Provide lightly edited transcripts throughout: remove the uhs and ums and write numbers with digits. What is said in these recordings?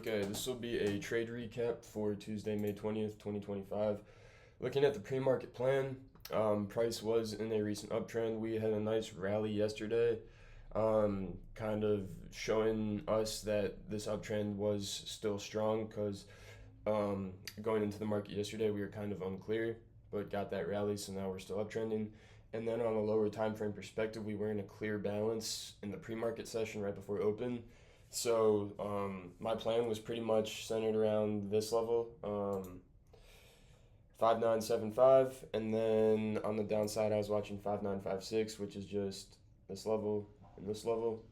Okay, this will be a trade recap for Tuesday, May 20th, 2025. Looking at the pre-market plan, price was in a recent uptrend. We had a nice rally yesterday, kind of showing us that this uptrend was still strong because going into the market yesterday, we were kind of unclear, but got that rally, so now we're still uptrending. And then on a lower time frame perspective, we were in a clear balance in the pre-market session right before open. So my plan was pretty much centered around this level, 5975, and then on the downside, I was watching 5956, which is just this level and this level.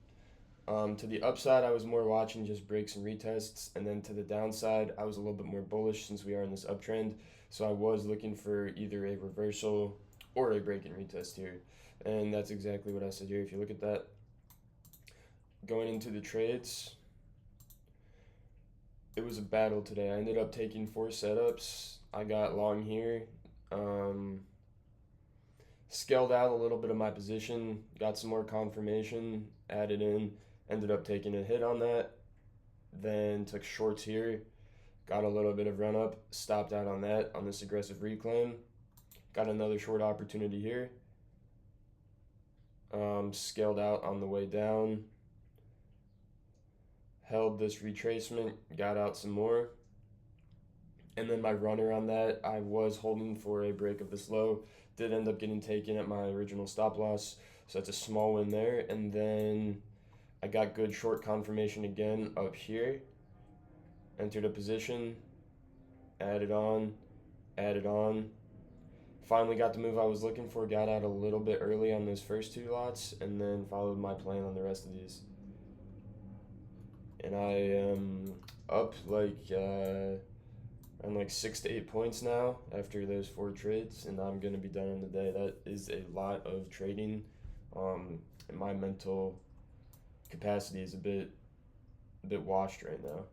To the upside, I was more watching just breaks and retests, and then to the downside, I was a little bit more bullish since we are in this uptrend. So I was looking for either a reversal or a break and retest here, and that's exactly what I said here. If you look at that, going into the trades, it was a battle today. I ended up taking 4 setups. I got long here, scaled out a little bit of my position, got some more confirmation, added in, ended up taking a hit on that, then took shorts here, got a little bit of run up, stopped out on that on this aggressive reclaim, got another short opportunity here, scaled out on the way down, held this retracement, got out some more, and then my runner on that, I was holding for a break of this low, did end up getting taken at my original stop loss, so that's a small win there. And then I got good short confirmation again up here, entered a position, added on, finally got the move I was looking for, got out a little bit early on those first 2 lots, and then followed my plan on the rest of these. And I am up around 6 to 8 points now after those 4 trades, and I'm gonna be done in the day. That is a lot of trading, and my mental capacity is a bit washed right now.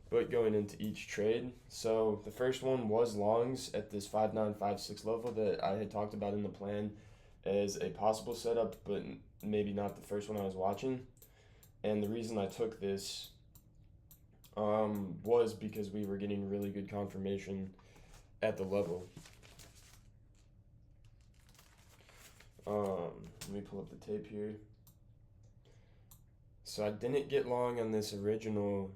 But going into each trade, so the first one was longs at this 5956 level that I had talked about in the plan as a possible setup, but maybe not the first one I was watching. And the reason I took this was because we were getting really good confirmation at the level. Let me pull up the tape here. So I didn't get long on this original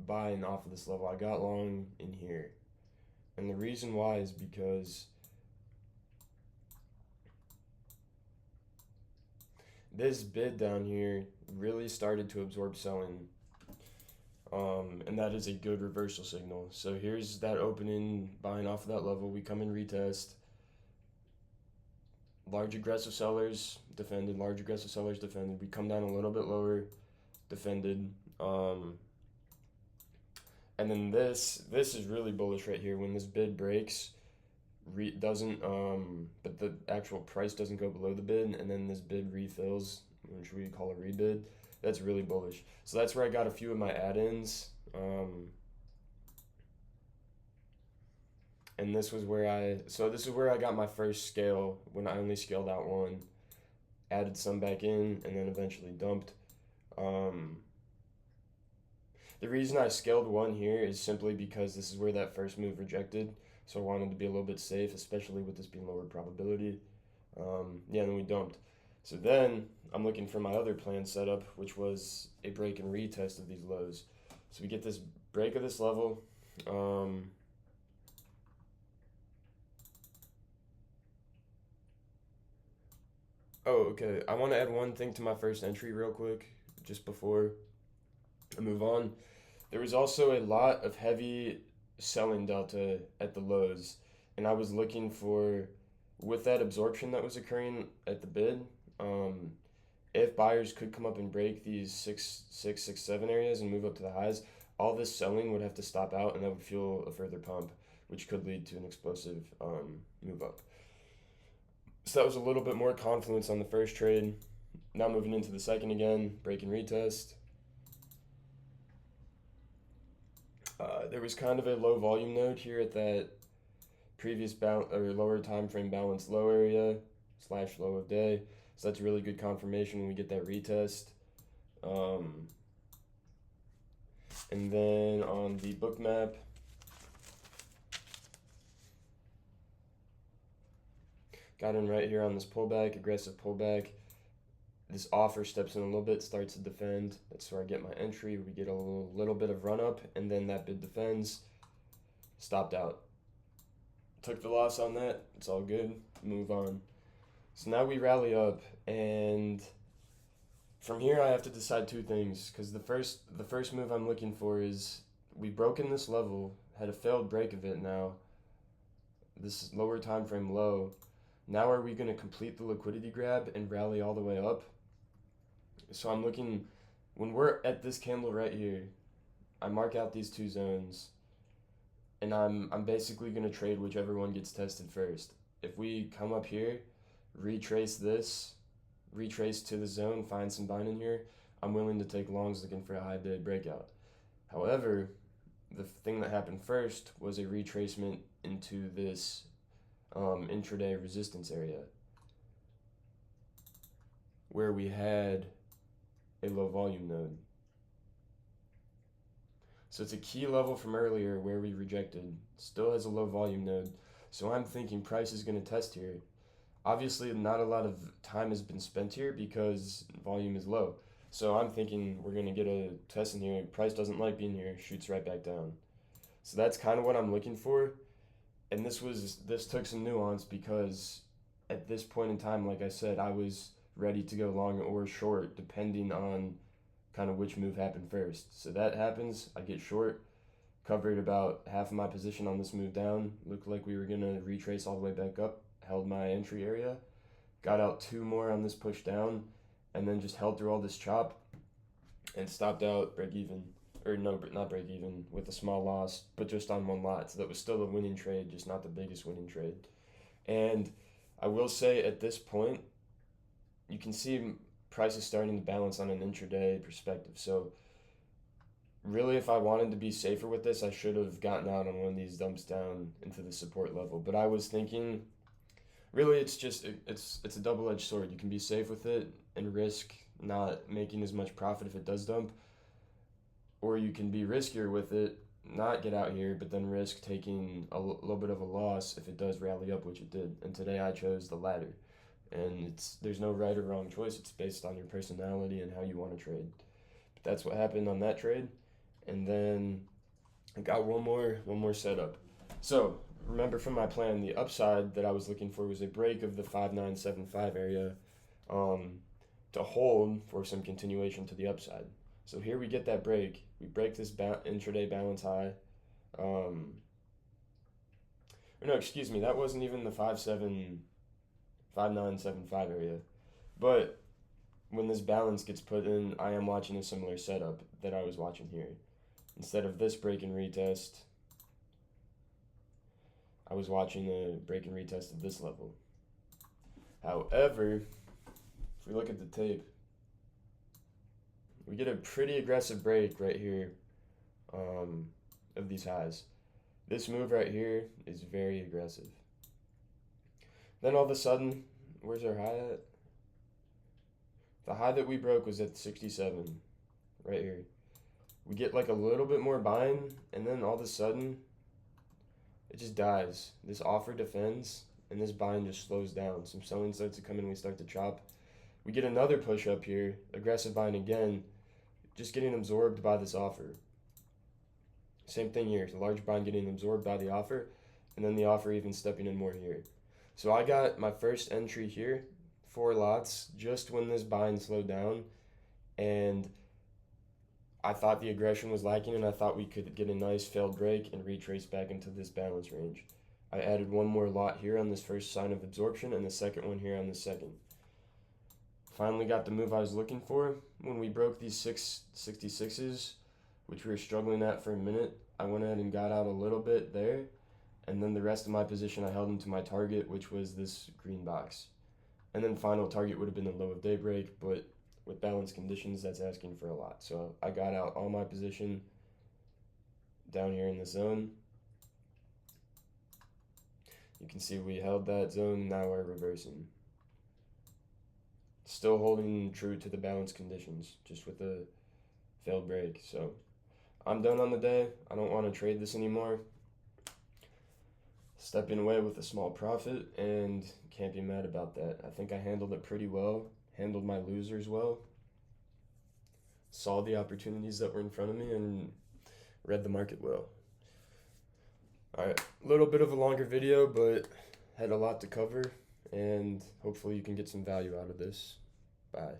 buying off of this level. I got long in here. And the reason why is because this bid down here really started to absorb selling. And that is a good reversal signal. So here's that opening, buying off of that level. We come in retest. Large aggressive sellers defended, large aggressive sellers defended. We come down a little bit lower, defended. And then this is really bullish right here. When this bid breaks, but the actual price doesn't go below the bid, and then this bid refills, which we call a rebid. That's really bullish. So that's where I got a few of my add-ins. And this is where I got my first scale when I only scaled out 1, added some back in, and then eventually dumped. The reason I scaled 1 here is simply because this is where that first move rejected. So I wanted to be a little bit safe, especially with this being lower probability. And then we dumped. So then I'm looking for my other plan setup, which was a break and retest of these lows. So we get this break of this level. Oh, okay. I want to add one thing to my first entry real quick, just before I move on. There was also a lot of heavy selling delta at the lows, and I was looking for, with that absorption that was occurring at the bid, if buyers could come up and break these 667 areas and move up to the highs, all this selling would have to stop out, and that would fuel a further pump, which could lead to an explosive move up. So that was a little bit more confluence on the first trade. Now moving into the second again, break and retest. There was kind of a low volume node here at that previous lower time frame balance low area / low of day. So that's really good confirmation when we get that retest. And then on the book map, got in right here on this pullback, aggressive pullback. This offer steps in a little bit, starts to defend. That's where I get my entry. We get a little bit of run up, and then that bid defends. Stopped out. Took the loss on that. It's all good. Move on. So now we rally up, and from here I have to decide two things, because the first move I'm looking for is we've broken this level, had a failed break of it now. This lower time frame low. Now are we going to complete the liquidity grab and rally all the way up? So I'm looking, when we're at this candle right here, I mark out these two zones, and I'm basically going to trade whichever one gets tested first. If we come up here, retrace to the zone, find some buying in here, I'm willing to take longs looking for a high bid breakout. However, the thing that happened first was a retracement into this intraday resistance area where we had a low volume node. So it's a key level from earlier where we rejected, still has a low volume node. So I'm thinking price is going to test here. Obviously not a lot of time has been spent here because volume is low. So I'm thinking we're going to get a test in here. Price doesn't like being here, shoots right back down. So that's kind of what I'm looking for. And this took some nuance because at this point in time, like I said, I was ready to go long or short depending on kind of which move happened first. So that happens, I get short, covered about half of my position on this move down, looked like we were going to retrace all the way back up, held my entry area, got out two more on this push down, and then just held through all this chop and stopped out break even. Or no, not break even, with a small loss, but just on one lot. So that was still a winning trade, just not the biggest winning trade. And I will say at this point, you can see price is starting to balance on an intraday perspective. So really, if I wanted to be safer with this, I should have gotten out on one of these dumps down into the support level. But I was thinking, really, it's a double-edged sword. You can be safe with it and risk not making as much profit if it does dump, or you can be riskier with it, not get out here, but then risk taking a little bit of a loss if it does rally up, which it did. And today I chose the latter. And there's no right or wrong choice. It's based on your personality and how you want to trade. But that's what happened on that trade. And then I got one more setup. So remember from my plan, the upside that I was looking for was a break of the 5975 area to hold for some continuation to the upside. So here we get that break. We break this intraday balance high. No, excuse me, that wasn't even the 5975 area. But when this balance gets put in, I am watching a similar setup that I was watching here. Instead of this break and retest, I was watching a break and retest at this level. However, if we look at the tape, we get a pretty aggressive break right here of these highs. This move right here is very aggressive. Then all of a sudden, where's our high at? The high that we broke was at 67, right here. We get like a little bit more buying, and then all of a sudden, it just dies. This offer defends, and this buying just slows down. Some selling starts to come in, we start to chop. We get another push up here, aggressive buying again, just getting absorbed by this offer. Same thing here, a large buying getting absorbed by the offer, and then the offer even stepping in more here. So I got my first entry here, 4 lots, just when this buying slowed down, and I thought the aggression was lacking, and I thought we could get a nice failed break and retrace back into this balance range. I added one more lot here on this first sign of absorption, and the second one here on the second. Finally got the move I was looking for. When we broke these 666s, which we were struggling at for a minute, I went ahead and got out a little bit there, and then the rest of my position I held into my target, which was this green box. And then final target would have been the low of daybreak, but with balanced conditions, that's asking for a lot. So I got out all my position down here in the zone. You can see we held that zone, and now we're reversing. Still holding true to the balanced conditions, just with a failed break. So I'm done on the day. I don't want to trade this anymore. Stepping away with a small profit, and can't be mad about that. I think I handled it pretty well, handled my losers well, saw the opportunities that were in front of me, and read the market well. Alright, a little bit of a longer video, but had a lot to cover, and hopefully you can get some value out of this. Bye.